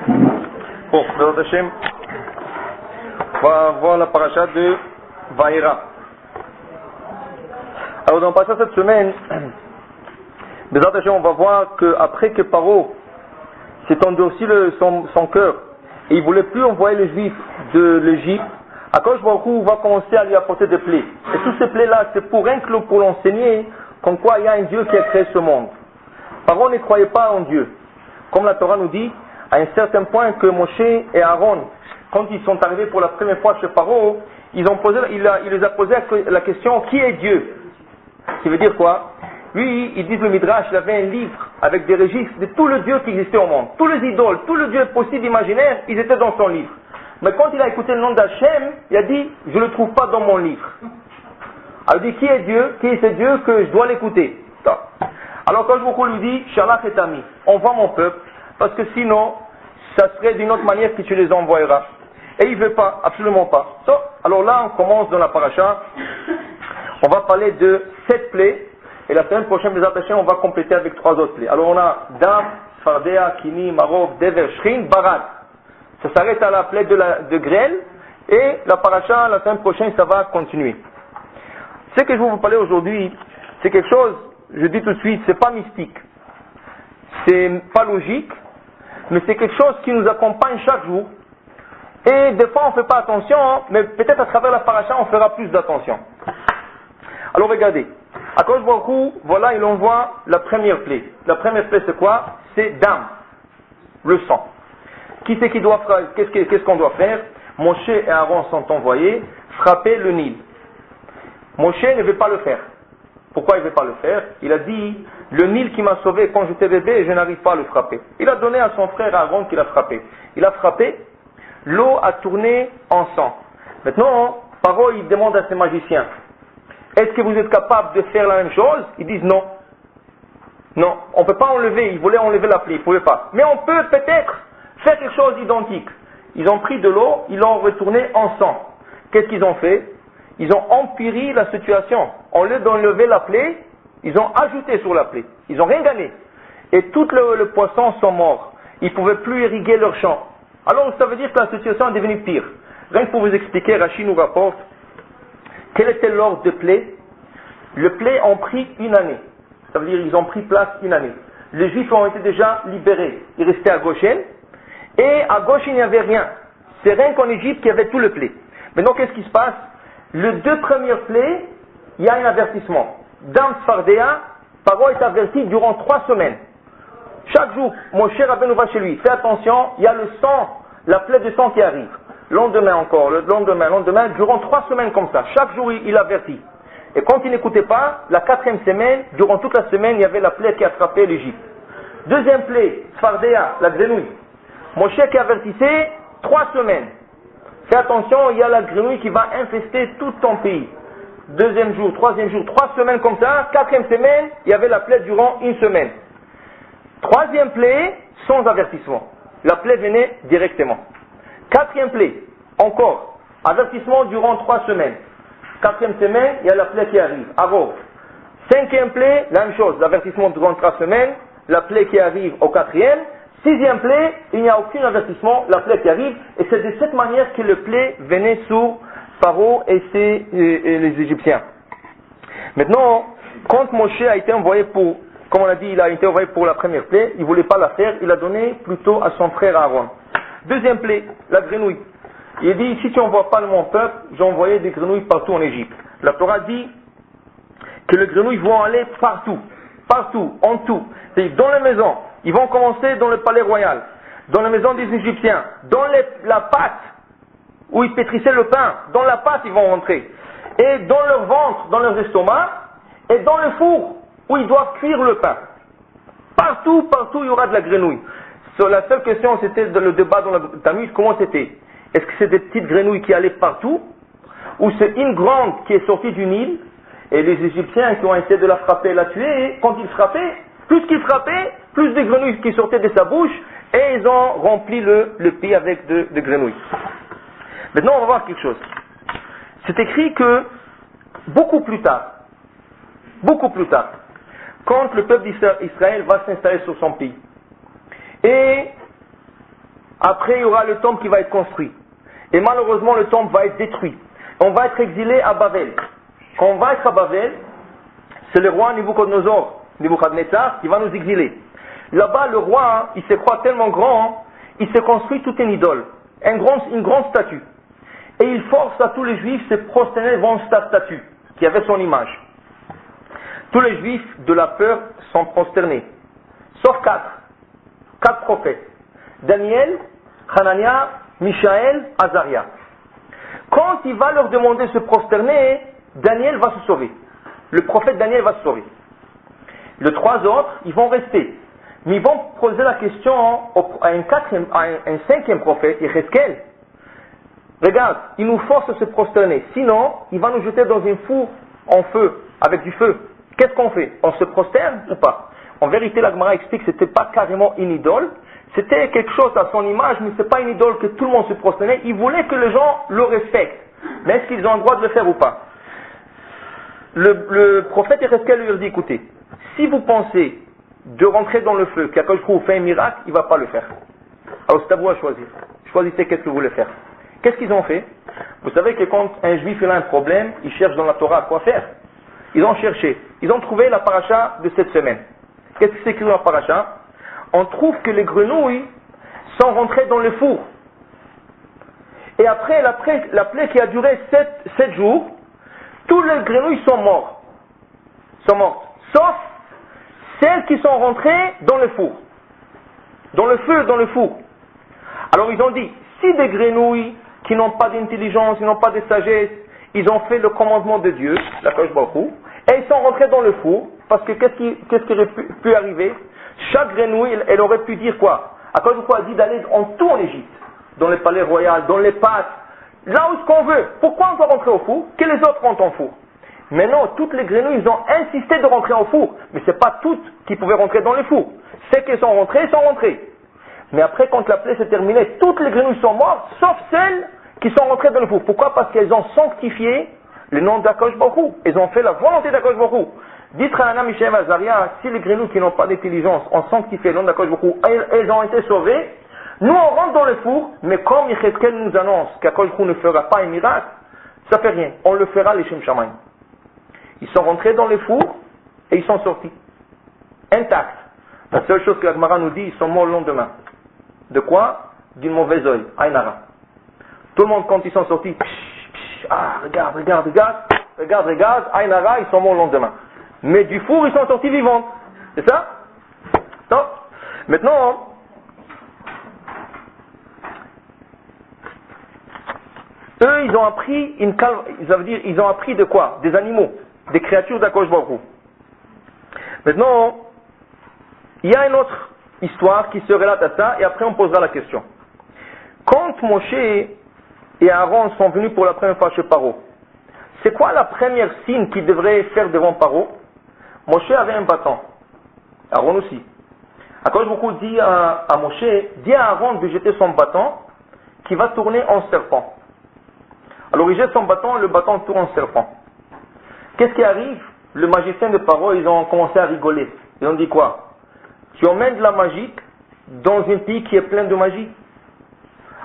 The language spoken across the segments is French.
Bon, Bezrat Hashem, on va voir la paracha de Vaïra. Alors dans la paracha cette semaine, Bezrat Hashem, on va voir qu'après que Paro s'est endurci son cœur et il voulait plus envoyer les Juifs de l'Égypte, Akadosh Baruch Hu va commencer à lui apporter des plaies. Et toutes ces plaies-là, c'est pour l'enseigner comme quoi il y a un Dieu qui a créé ce monde. Paro ne croyait pas en Dieu. Comme la Torah nous dit, à un certain point que Moshe et Aaron, quand ils sont arrivés pour la première fois chez Paro, il les a posé la question, qui est Dieu? Ça veut dire quoi? Lui, ils disent le Midrash, il avait un livre avec des registres de tous les dieux qui existaient au monde. Tous les idoles, tous les dieux possibles, imaginaires, ils étaient dans son livre. Mais quand il a écouté le nom d'Hachem, il a dit, je ne le trouve pas dans mon livre. Alors il dit, qui est Dieu? Qui est ce Dieu que je dois l'écouter? Alors quand beaucoup lui dit, Shalach et Ami, envoie mon peuple, parce que sinon, ça serait d'une autre manière que tu les envoyeras. Et il ne veut pas, absolument pas. Alors là, on commence dans la paracha, on va parler de 7 plaies, et la semaine prochaine, les attachés, on va compléter avec 3 autres plaies. Alors on a Dam, Sfardea, Kini, Marov, Dever, Shrin, Barad. Ça s'arrête à la plaie de grêle, et la paracha, la semaine prochaine, ça va continuer. Ce que je vais vous parler aujourd'hui, c'est quelque chose, je dis tout de suite, c'est pas mystique, c'est pas logique, mais c'est quelque chose qui nous accompagne chaque jour. Et des fois on ne fait pas attention, mais peut-être à travers la paracha on fera plus d'attention. Alors regardez, Akadosh Baruch Hu, voilà, il envoie la première plaie. La première plaie c'est quoi? C'est Dam, le sang. Qui c'est qui doit faire? Qu'est-ce qu'on doit faire? Moshe et Aaron sont envoyés frapper le Nil. Moshe ne veut pas le faire. Pourquoi il ne veut pas le faire? Il a dit, le Nil qui m'a sauvé quand j'étais bébé, je n'arrive pas à le frapper. Il a donné à son frère Aaron qu'il a frappé. Il a frappé, l'eau a tourné en sang. Maintenant, Paro, il demande à ses magiciens, est-ce que vous êtes capables de faire la même chose? Ils disent non. Non, on ne peut pas enlever, ils voulaient enlever la plaie, ils ne pouvaient pas. Mais on peut peut-être faire quelque chose d'identique. Ils ont pris de l'eau, ils l'ont retourné en sang. Qu'est-ce qu'ils ont fait? Ils ont empiré la situation. Au lieu d'enlever la plaie, ils ont ajouté sur la plaie. Ils n'ont rien gagné. Et tous les poissons sont morts. Ils ne pouvaient plus irriguer leurs champs. Alors ça veut dire que la situation est devenue pire. Rien que pour vous expliquer, Rachid nous rapporte quel était l'ordre de plaie. Les plaies ont pris 1 année. Ça veut dire qu'ils ont pris place 1 année. Les Juifs ont été déjà libérés. Ils restaient à Goshen. Et à Goshen, il n'y avait rien. C'est rien qu'en Égypte qu'il y avait tout le plaies. Maintenant, qu'est-ce qui se passe? Les 2 premières plaies, il y a un avertissement. Dans Sfardea, Paro est averti durant 3 semaines. Chaque jour, Moshe Rabbeinu va chez lui. Fais attention, il y a le sang, la plaie de sang qui arrive. Lendemain encore, le lendemain, durant 3 semaines comme ça. Chaque jour, il avertit. Et quand il n'écoutait pas, la 4e semaine, durant toute la semaine, il y avait la plaie qui attrapait l'Égypte. 2e plaie, Sfardea, la grenouille. Moshe qui avertissait 3 semaines. Fais attention, il y a la grenouille qui va infester tout ton pays. 2e jour, 3e jour, 3 semaines comme ça. 4e semaine, il y avait la plaie durant 1 semaine. 3e plaie, sans avertissement. La plaie venait directement. 4e plaie, encore, avertissement durant 3 semaines. 4e semaine, il y a la plaie qui arrive. Arov. 5e plaie, la même chose, l'avertissement durant 3 semaines, la plaie qui arrive au 4e. 6e plaie, il n'y a aucun avertissement, la plaie qui arrive, et c'est de cette manière que le plaie venait sur Paro et les Égyptiens. Maintenant, quand Moshe a été envoyé pour, comme on a dit, il a été envoyé pour la première plaie, il ne voulait pas la faire, il a donné plutôt à son frère Aaron. 2e plaie, la grenouille. Il dit, si tu n'envoies pas mon peuple, j'ai envoyé des grenouilles partout en Égypte. La Torah dit que les grenouilles vont aller partout, en tout. C'est-à-dire dans les maisons. Ils vont commencer dans le palais royal, dans la maison des Égyptiens, dans la pâte où ils pétrissaient le pain, dans la pâte ils vont rentrer, et dans leur ventre, dans leur estomac, et dans le four où ils doivent cuire le pain. Partout il y aura de la grenouille. La seule question c'était le débat dans le Talmud, comment c'était? Est-ce que c'est des petites grenouilles qui allaient partout, ou c'est une grande qui est sortie du Nil, et les Égyptiens qui ont essayé de la frapper et la tuer, et quand ils frappaient, plus qu'ils frappaient, plus de grenouilles qui sortaient de sa bouche, et ils ont rempli le pays avec de grenouilles. Maintenant, on va voir quelque chose. C'est écrit que, beaucoup plus tard, quand le peuple d'Israël va s'installer sur son pays, et Après, il y aura le temple qui va être construit. Et malheureusement, le temple va être détruit. On va être exilé à Babel. Quand on va être à Babel, c'est le roi Nebuchadnezzar, qui va nous exiler. Là-bas, le roi, il se croit tellement grand, il se construit toute une idole, une grande statue. Et il force à tous les juifs de se prosterner devant cette statue, qui avait son image. Tous les juifs de la peur sont prosternés. Sauf quatre prophètes. Daniel, Hanania, Michaël, Azaria. Quand il va leur demander de se prosterner, Daniel va se sauver. Le prophète Daniel va se sauver. Les trois autres, ils vont rester. Mais ils vont poser la question à un cinquième prophète, Yecheskel. Regarde, il nous force à se prosterner. Sinon, il va nous jeter dans un four en feu, avec du feu. Qu'est-ce qu'on fait? On se prosterne ou pas? En vérité, la Gemara explique que ce n'était pas carrément une idole. C'était quelque chose à son image, mais ce n'est pas une idole que tout le monde se prosternait. Il voulait que les gens le respectent. Mais est-ce qu'ils ont le droit de le faire ou pas? Le prophète Yecheskel lui dit, écoutez, si vous pensez de rentrer dans le feu, qu'Akadosh Baruch Hu fait un miracle, il ne va pas le faire. Alors c'est à vous à choisir. Choisissez qu'est-ce que vous voulez faire. Qu'est-ce qu'ils ont fait? Vous savez que quand un juif a un problème, il cherche dans la Torah quoi faire. Ils ont cherché. Ils ont trouvé la paracha de cette semaine. Qu'est-ce que c'est écrit dans la paracha? On trouve que les grenouilles sont rentrées dans le four. Et après la plaie qui a duré 7 jours, tous les grenouilles sont mortes. Sauf celles qui sont rentrées dans le four. Dans le feu, dans le four. Alors ils ont dit, si des grenouilles qui n'ont pas d'intelligence, qui n'ont pas de sagesse, ils ont fait le commandement de Dieu, la Kadosh Baruch Hu, et ils sont rentrés dans le four, parce que qu'est-ce qui aurait pu arriver? Chaque grenouille, elle aurait pu dire quoi? Akadosh Baruch Hu a dit d'aller en tout en Égypte, dans les palais royaux, dans les pâtes, là où ce qu'on veut. Pourquoi on doit rentrer au four? Que les autres rentrent en four. Mais non, toutes les grenouilles, ils ont insisté de rentrer au four. Mais ce n'est pas toutes qui pouvaient rentrer dans le four. Celles qui sont rentrées, sont rentrées. Mais après, quand la plaie s'est terminée, toutes les grenouilles sont mortes, sauf celles qui sont rentrées dans le four. Pourquoi? Parce qu'elles ont sanctifié le nom d'Akadosh Baruch Hu. Elles ont fait la volonté d'Akadosh Baruch Hu. Dites Hanania, Michaël, Azaria, si les grenouilles qui n'ont pas d'intelligence ont sanctifié le nom d'Akadosh Baruch Hu, elles ont été sauvées, nous on rentre dans le four, mais comme Yecheskel nous annonce qu'Akadosh Baruch Hu ne fera pas un miracle, ça fait rien. On le fera les Shem Shamayim. Ils sont rentrés dans le four et ils sont sortis. Intacts. La seule chose que la Gemara nous dit, ils sont morts le lendemain. De quoi? D'une mauvaise œil. Aynara. Tout le monde, quand ils sont sortis, regarde, Aynara, ils sont morts le lendemain. Mais du four, ils sont sortis vivants. C'est ça? Non. Maintenant, eux, ils ont appris ils ont appris de quoi? Des animaux, des créatures d'Akadosh Baruch Hu. Maintenant, il y a une autre histoire qui se relate à ça, et après on posera la question. Quand Moshe et Aaron sont venus pour la première fois chez Paro, c'est quoi la première signe qu'ils devraient faire devant Paro? Moshe avait un bâton, Aaron aussi. Akadosh Baruch Hu dit à Moshe, dis à Aaron de jeter son bâton qui va tourner en serpent. Alors il jette son bâton, le bâton tourne en serpent. Qu'est-ce qui arrive? Le magicien de Paro, ils ont commencé à rigoler. Ils ont dit quoi? Tu emmènes de la magie dans un pays qui est plein de magie.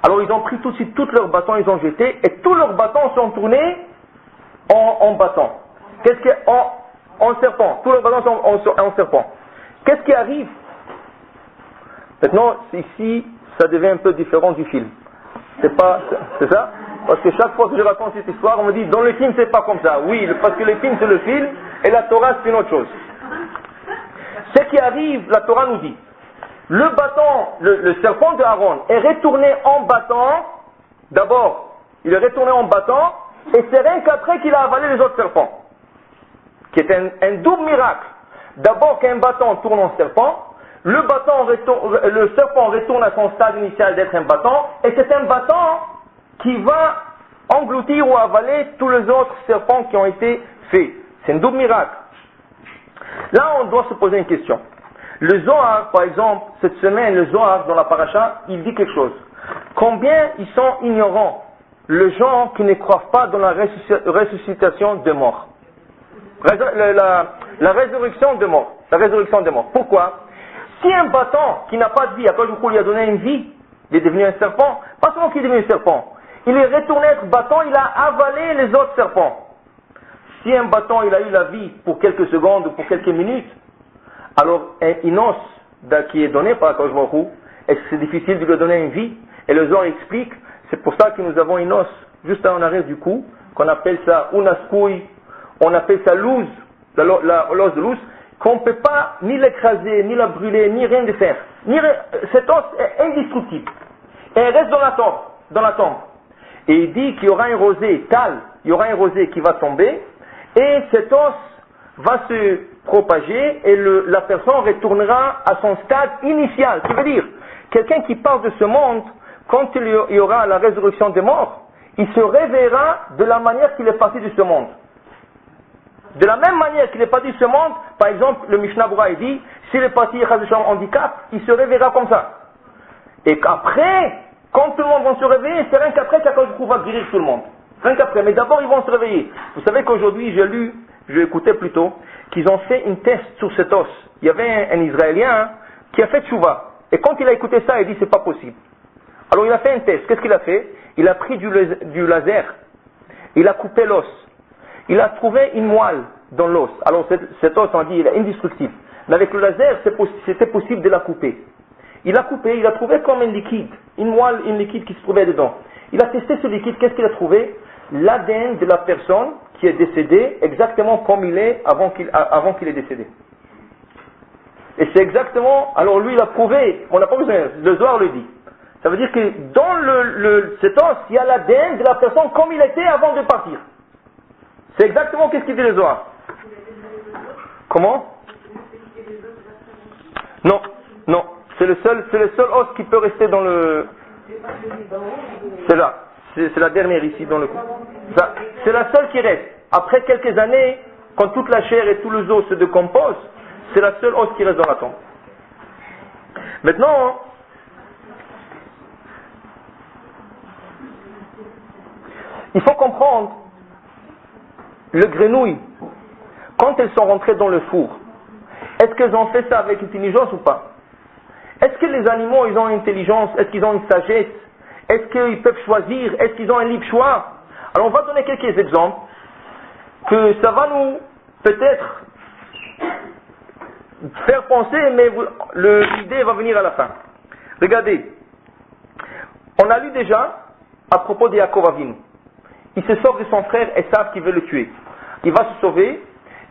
Alors ils ont pris tout de suite tous leurs bâtons, ils ont jeté, et tous leurs bâtons sont tournés en bâton. Qu'est-ce qui en serpent. Tous leurs bâtons sont en serpent. Qu'est-ce qui arrive? Maintenant, ici, ça devient un peu différent du film. C'est ça? Parce que chaque fois que je raconte cette histoire, on me dit, dans le film, c'est pas comme ça. Oui, parce que le film, c'est le film, et la Torah, c'est une autre chose. Ce qui arrive, la Torah nous dit, le bâton, le serpent de Aaron est retourné en bâton. D'abord, il est retourné en bâton, et c'est rien qu'après qu'il a avalé les autres serpents. Qui est un double miracle. D'abord qu'un bâton tourne en serpent, le serpent retourne à son stade initial d'être un bâton, et c'est un bâton qui va engloutir ou avaler tous les autres serpents qui ont été faits. C'est un double miracle. Là, on doit se poser une question. Le Zohar, par exemple, cette semaine, le Zohar, dans la paracha, il dit quelque chose. Combien ils sont ignorants, les gens qui ne croient pas dans la ressuscitation des morts. La résurrection des morts. La résurrection des morts. Pourquoi? Si un bâton qui n'a pas de vie, Akadosh Baruch Hu lui a donné une vie, Il est devenu un serpent. Pas seulement qu'il est devenu un serpent. Il est retourné être bâton, il a avalé les autres serpents. Si un bâton, il a eu la vie pour quelques secondes ou pour quelques minutes, alors un inos qui est donné par Akadosh Baruch Hu, est-ce que c'est difficile de lui donner une vie? Et le Zohar explique, c'est pour ça que nous avons une os juste en arrière du cou, qu'on appelle ça unaskouille, on appelle ça l'os de l'os, qu'on ne peut pas ni l'écraser, ni la brûler, ni rien de faire. Cet os est indestructible. Et elle reste dans la tombe. Et il dit qu'il y aura un rosée, il y aura un rosée qui va tomber, et cet os va se propager, et la personne retournera à son stade initial. Ça veut dire, quelqu'un qui part de ce monde, quand il y aura la résurrection des morts, il se réveillera de la manière qu'il est parti de ce monde. De la même manière qu'il est parti de ce monde, par exemple, le Mishnah Bura dit, s'il est parti en handicap, il se réveillera comme ça. Et qu'après, quand tout le monde va se réveiller, c'est rien qu'après qu'Akadosh va guérir tout le monde. Rien qu'après. Mais d'abord, ils vont se réveiller. Vous savez qu'aujourd'hui, j'ai écouté plutôt, qu'ils ont fait une test sur cet os. Il y avait un Israélien qui a fait tchouva. Et quand il a écouté ça, il a dit, c'est pas possible. Alors il a fait un test. Qu'est-ce qu'il a fait? Il a pris du laser. Il a coupé l'os. Il a trouvé une moelle dans l'os. Alors cet os, on dit, il est indestructible. Mais avec le laser, c'était possible de la couper. Il a coupé, il a trouvé comme un liquide. Une moelle, un liquide qui se trouvait dedans. Il a testé ce liquide. Qu'est-ce qu'il a trouvé? L'ADN de la personne qui est décédée, exactement comme il est avant qu'il est décédé. Et c'est exactement, alors lui il a prouvé, on n'a pas besoin, le Zohar le dit. Ça veut dire que dans cet os, il y a l'ADN de la personne comme il était avant de partir. C'est exactement ce qu'il dit le Zohar. Comment? Non. C'est le seul os qui peut rester dans le... C'est là. C'est la dernière ici dans le cou. C'est la seule qui reste. Après quelques années, quand toute la chair et tout le os se décomposent, c'est la seule os qui reste dans la tombe. Maintenant, il faut comprendre le grenouille. Quand elles sont rentrées dans le four, est-ce qu'elles ont fait ça avec intelligence ou pas? Est-ce que les animaux, ils ont une intelligence? Est-ce qu'ils ont une sagesse? Est-ce qu'ils peuvent choisir? Est-ce qu'ils ont un libre choix? Alors on va donner quelques exemples que ça va nous peut-être faire penser, mais l'idée va venir à la fin. Regardez, on a lu déjà à propos de Yaakov Avinu. Il se sauve de son frère Esav qui veut le tuer. Il va se sauver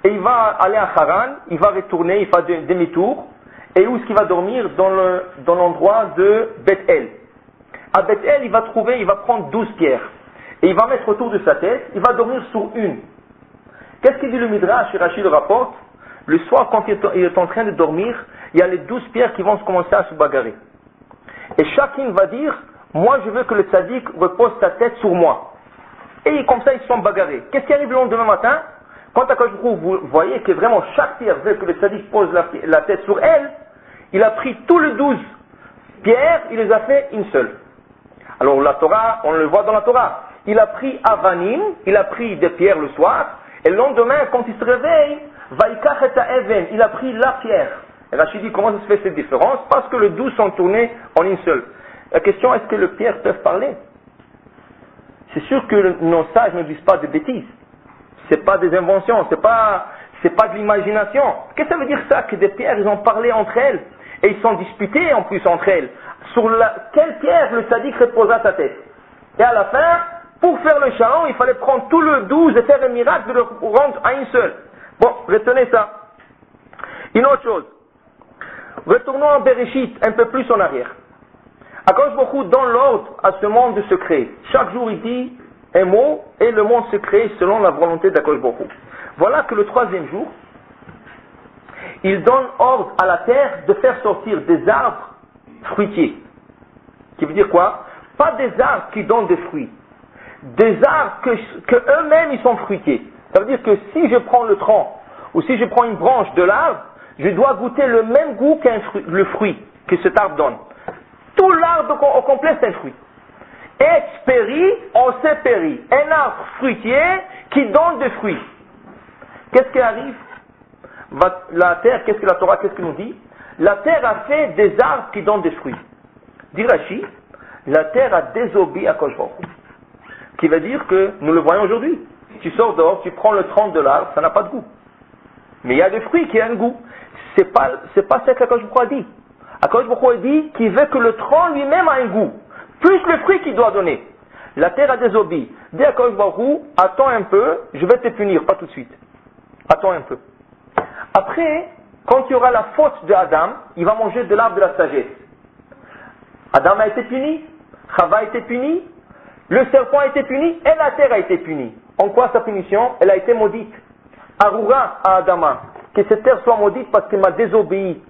et il va aller à Haran, il va retourner, il fait demi-tour. Et où est-ce qu'il va dormir? Dans l'endroit de Beth-El. À Beth-El, il va prendre 12 pierres. Et il va mettre autour de sa tête, il va dormir sur une. Qu'est-ce qu'il dit le Midrash? Rashi le rapporte. Le soir, quand il est en train de dormir, il y a les 12 pierres qui vont commencer à se bagarrer. Et chacun va dire, moi je veux que le tzaddik repose sa tête sur moi. Et comme ça, ils se sont bagarrés. Qu'est-ce qui arrive le lendemain matin? Quand vous voyez que vraiment chaque pierre veut que le tzaddik pose la tête sur elle, il a pris tous les 12 pierres, il les a fait une seule. Alors la Torah, on le voit dans la Torah. Il a pris Avanim, il a pris des pierres le soir, et le lendemain, quand il se réveille, Vaikach et Even, il a pris la pierre. Et Rachid dit, comment ça se fait cette différence? Parce que les 12 sont tournés en une seule. La question, est-ce que les pierres peuvent parler? C'est sûr que nos sages ne disent pas de bêtises. C'est pas des inventions, c'est pas de l'imagination. Qu'est-ce que ça veut dire ça, que des pierres, ils ont parlé entre elles, et ils sont disputés en plus entre elles, sur quelle pierre le tzaddik reposa sa tête. Et à la fin, pour faire le shalom, il fallait prendre tout le 12 et faire un miracle de le rendre à une seule. Bon, retenez ça. Une autre chose. Retournons en Bereshit, un peu plus en arrière. Akadosh Baruch Hu, dans l'ordre à ce monde secret, chaque jour il dit un mot et le monde se crée selon la volonté d'Akadosh Baruch Hu. Voilà que le 3e jour, il donne ordre à la terre de faire sortir des arbres fruitiers. Qui veut dire quoi? Pas des arbres qui donnent des fruits. Des arbres que eux-mêmes ils sont fruitiers. Ça veut dire que si je prends le tronc ou si je prends une branche de l'arbre, je dois goûter le même goût le fruit que cet arbre donne. Tout l'arbre au complet c'est un fruit. Expéri, on s'épérit. Un arbre fruitier qui donne des fruits. Qu'est-ce qui arrive? La terre, qu'est-ce que la Torah, qu'est-ce qu'il nous dit? La terre a fait des arbres qui donnent des fruits. Dit Rashi, la terre a désobéi à Akadosh Baruch Hu. Qui veut dire que, nous le voyons aujourd'hui, tu sors dehors, tu prends le tronc de l'arbre, ça n'a pas de goût. Mais il y a des fruits qui ont un goût. C'est pas ce qu'Akadosh Baruch Hu a dit. Akadosh Baruch Hu a dit qu'il veut que le tronc lui-même a un goût, plus le fruit qu'il doit donner. La terre a désobéi. Dis à Akadosh Baruch Hu, attends un peu, je vais te punir, pas tout de suite. Attends un peu. Après, quand il y aura la faute de Adam, il va manger de l'arbre de la sagesse. Adam a été puni, Chava a été puni, le serpent a été puni et la terre a été punie. En quoi sa punition? Elle a été maudite. Arura à Adama, que cette terre soit maudite parce qu'elle m'a désobéi.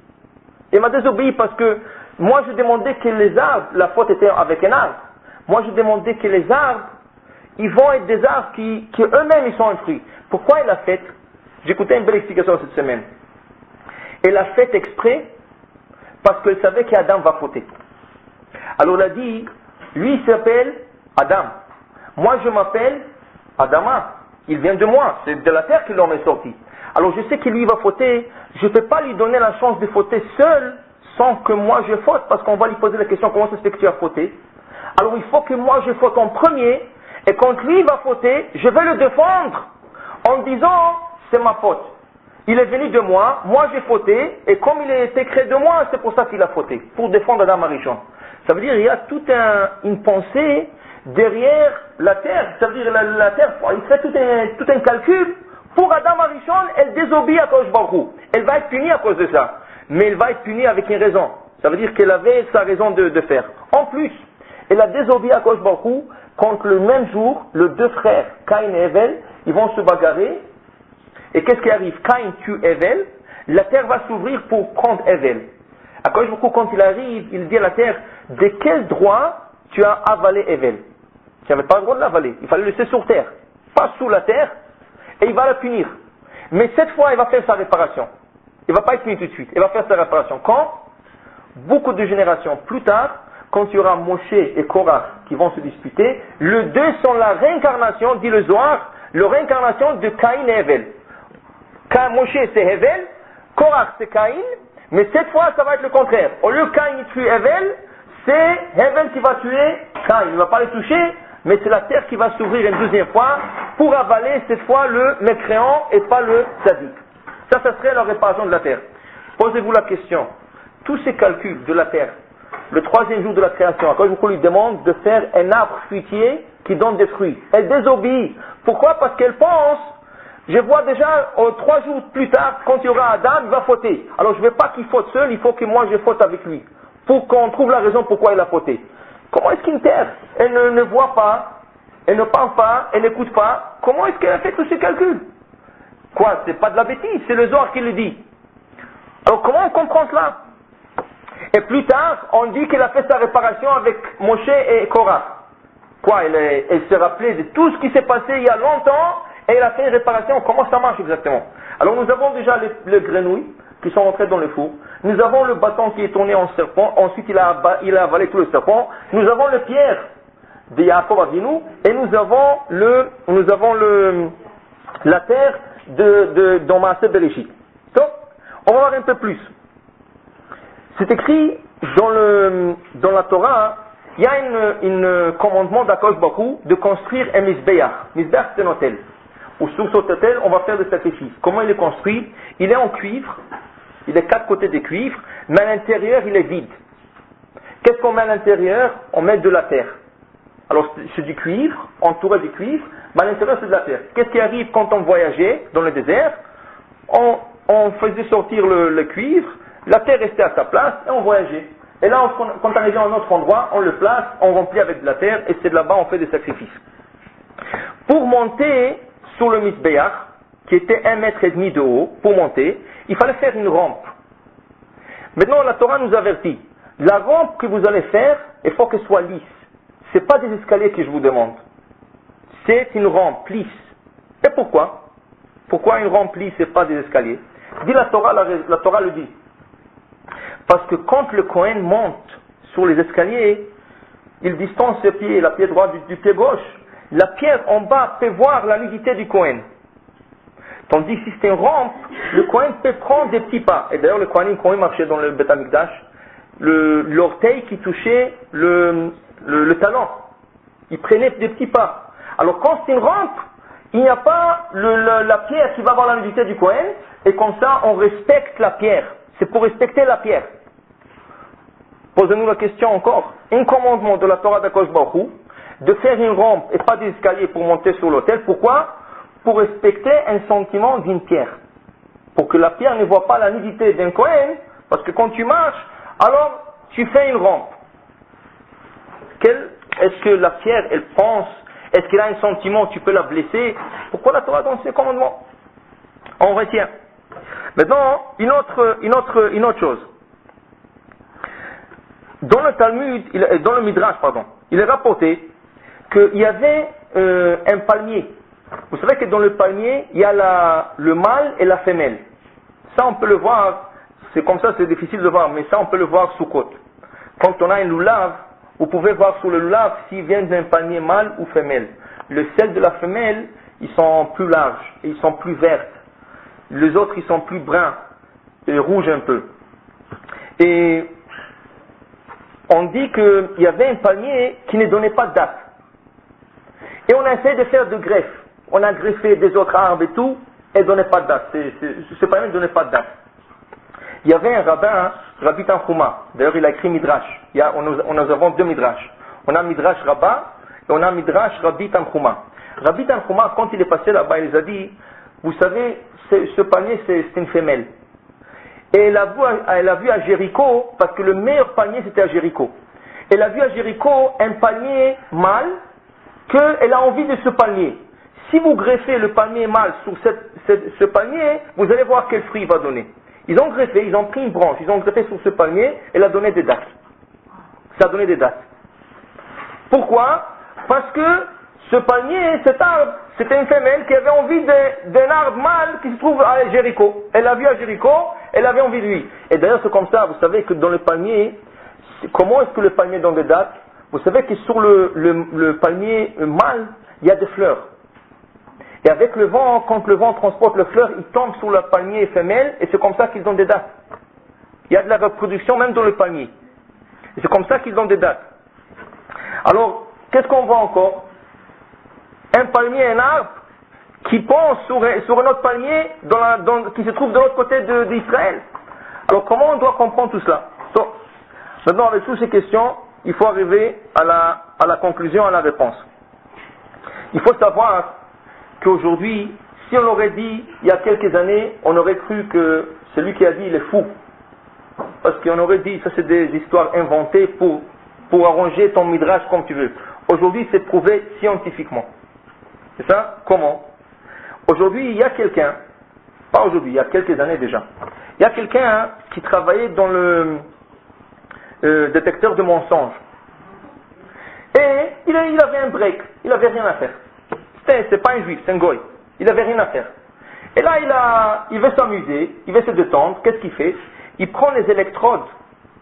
Elle m'a désobéi parce que moi je demandais que les arbres, la faute était avec un arbre. Moi je demandais que les arbres, ils vont être des arbres qui eux-mêmes ils sont un fruit. Pourquoi elle a fait? J'écoutais une belle explication cette semaine. Elle a fait exprès parce qu'elle savait qu'Adam va fauter. Alors elle a dit, lui il s'appelle Adam. Moi je m'appelle Adama. Il vient de moi, c'est de la terre que l'homme est sorti. Alors je sais que lui va fauter, je ne peux pas lui donner la chance de fauter seul sans que moi je faute, parce qu'on va lui poser la question, comment ça se fait que tu as fauté? Alors il faut que moi je faute en premier, et quand lui va fauter, je vais le défendre en disant, c'est ma faute. Il est venu de moi j'ai fauté, et comme il est créé de moi, c'est pour ça qu'il a fauté, pour défendre Adam Arishon. Ça veut dire qu'il y a toute une pensée derrière la terre. Ça veut dire la terre, il fait tout un calcul. Pour Adam Arishon, elle désobéit à Akadosh Baruch Hu. Elle va être punie à cause de ça. Mais elle va être punie avec une raison. Ça veut dire qu'elle avait sa raison de faire. En plus, elle a désobéi à Akadosh Baruch Hu quand le même jour, les deux frères, Caïn et Hevel, ils vont se bagarrer. Et qu'est-ce qui arrive? Caïn tue Hevel, la terre va s'ouvrir pour prendre Hevel. Akadosh Baruch Hu, quand il arrive, il dit à la terre, de quel droit tu as avalé Hevel? Tu n'avais pas le droit de l'avaler, il fallait le laisser sur terre, pas sous la terre, et il va la punir. Mais cette fois, il va faire sa réparation. Il ne va pas être puni tout de suite, il va faire sa réparation. Quand? Beaucoup de générations plus tard, quand il y aura Moshe et Korach qui vont se disputer, les deux sont la réincarnation, dit le Zohar, la réincarnation de Caïn et Hevel. Moshe c'est Hevel, Korach c'est Caïn, mais cette fois ça va être le contraire. Au lieu que Caïn tue Hevel, c'est Hevel qui va tuer Caïn. Il ne va pas le toucher, mais c'est la terre qui va s'ouvrir une deuxième fois pour avaler cette fois le mécréant et pas le tzaddik. Ça serait la réparation de la terre. Posez-vous la question. Tous ces calculs de la terre, le troisième jour de la création, quand je lui demande de faire un arbre fruitier qui donne des fruits. Elle désobéit. Pourquoi? Parce qu'elle pense, je vois déjà 3 jours plus tard, quand il y aura Adam, il va fauter. Alors je ne veux pas qu'il faute seul, il faut que moi je faute avec lui. Pour qu'on trouve la raison pourquoi il a fauté. Comment est-ce qu'une terre, elle ne voit pas, elle ne parle pas, elle n'écoute pas, comment est-ce qu'elle a fait tous ces calculs? Quoi? C'est pas de la bêtise, c'est le Zohar qui le dit. Alors comment on comprend cela? Et plus tard, on dit qu'elle a fait sa réparation avec Moshe et Korach. Quoi? Elle se rappelait de tout ce qui s'est passé il y a longtemps, et elle a fait une réparation. Comment ça marche exactement? Alors nous avons déjà les grenouilles qui sont rentrées dans le four. Nous avons le bâton qui est tourné en serpent. Ensuite, il a avalé tout le serpent. Nous avons le pierre de Yaakov Avinu. Et nous avons la terre dans Maaseh Bereshit. Donc, on va voir un peu plus. C'est écrit dans la Torah, il y a un commandement d'Akadosh Baruch Hu de construire un misbeach. Misbeach, c'est un hôtel. Ou sur cet hôtel, on va faire des sacrifices. Comment il est construit? Il est en cuivre. Il est 4 côtés de cuivre, mais à l'intérieur, il est vide. Qu'est-ce qu'on met à l'intérieur? On met de la terre. Alors, c'est du cuivre, entouré de cuivre, mais à l'intérieur, c'est de la terre. Qu'est-ce qui arrive quand on voyageait dans le désert? On faisait sortir le cuivre, la terre restait à sa place, et on voyageait. Et là, quand on arrivait à un autre endroit, on le place, on remplit avec de la terre, et c'est de là-bas on fait des sacrifices. Pour monter sur le Mizbeach, qui était 1,5 mètre de haut, pour monter, il fallait faire une rampe. Maintenant, la Torah nous avertit. La rampe que vous allez faire, il faut qu'elle soit lisse. Ce n'est pas des escaliers que je vous demande. C'est une rampe lisse. Et pourquoi? Pourquoi une rampe lisse et pas des escaliers? Dit la Torah le dit. Parce que quand le Kohen monte sur les escaliers, il distance ses pieds, la pied droit du pied gauche. La pierre en bas peut voir la nudité du Kohen. Tandis que si c'est une rampe, le Kohen peut prendre des petits pas. Et d'ailleurs, le Kohen, quand il marchait dans le Beth Amikdash, l'orteil qui touchait le talent. Ils prenaient des petits pas. Alors quand c'est une rampe, il n'y a pas la pierre qui va avoir la nudité du Kohen, et comme ça on respecte la pierre. C'est pour respecter la pierre. Posez-nous la question encore. Un commandement de la Torah d'Akadosh Baruch Hu, de faire une rampe et pas des escaliers pour monter sur l'autel. Pourquoi? Pour respecter un sentiment d'une pierre. Pour que la pierre ne voit pas la nudité d'un Kohen, parce que quand tu marches, alors tu fais une rampe. Est-ce que la pierre, elle pense, est-ce qu'elle a un sentiment, tu peux la blesser? Pourquoi la Torah donne ces commandements? On retient. Maintenant, une autre chose. Dans le Talmud, dans le Midrash, il est rapporté qu'il y avait un palmier. Vous savez que dans le palmier, il y a le mâle et la femelle. Ça, on peut le voir, c'est comme ça, c'est difficile de voir, mais ça, on peut le voir sous côte. Quand on a un loulav, vous pouvez voir sur le loulav s'il vient d'un palmier mâle ou femelle. Le sel de la femelle, ils sont plus larges, et ils sont plus verts. Les autres, ils sont plus bruns, et rouges un peu. Et on dit qu'il y avait un palmier qui ne donnait pas de date. Et on a essayé de faire de greffe. On a greffé des autres arbres et tout, et ne donnait pas de date. Ce palmier ne donnait pas de date. Il y avait un rabbin, Rabbi Tanchuma. D'ailleurs, il a écrit Midrash. Nous avons deux Midrash. On a Midrash Rabbah et on a Midrash Rabbi Tanchuma. Rabbi Tanchuma, quand il est passé là-bas, il les a dit, vous savez, ce palmier, c'est une femelle. Et elle a vu à Jéricho, parce que le meilleur palmier, c'était à Jéricho. Elle a vu à Jéricho un palmier mâle, qu'elle a envie de ce palmier. Si vous greffez le palmier mâle sur ce palmier, vous allez voir quel fruit il va donner. Ils ont greffé, ils ont pris une branche, ils ont greffé sur ce palmier, elle a donné des dates. Ça a donné des dates. Pourquoi? Parce que ce palmier, cet arbre, c'était une femelle qui avait envie d'un arbre mâle qui se trouve à Jéricho. Elle l'a vu à Jéricho, elle avait envie de lui. Et d'ailleurs, c'est comme ça, vous savez que dans le palmier, comment est-ce que le palmier donne des dates? Vous savez que sur le palmier mâle, il y a des fleurs. Et avec le vent, quand le vent transporte les fleurs, il tombe sur le palmier femelle, et c'est comme ça qu'ils donnent des dates. Il y a de la reproduction même dans le palmier. Et c'est comme ça qu'ils donnent des dates. Alors, qu'est-ce qu'on voit encore? Un palmier, un arbre, qui pense sur un autre palmier, qui se trouve de l'autre côté d'Israël. Alors, comment on doit comprendre tout cela? Donc, maintenant, avec toutes ces questions, il faut arriver à la conclusion, à la réponse. Il faut savoir qu'aujourd'hui, si on aurait dit, il y a quelques années, on aurait cru que celui qui a dit, il est fou. Parce qu'on aurait dit, ça c'est des histoires inventées pour arranger ton midrash comme tu veux. Aujourd'hui, c'est prouvé scientifiquement. C'est ça? Comment? Aujourd'hui, il y a quelqu'un, pas aujourd'hui, il y a quelques années déjà, il y a quelqu'un qui travaillait dans le détecteur de mensonges. Et il avait un break, il n'avait rien à faire. C'est pas un juif, c'est un goy. Il n'avait rien à faire. Et là, il veut s'amuser, il veut se détendre. Qu'est-ce qu'il fait? Il prend les électrodes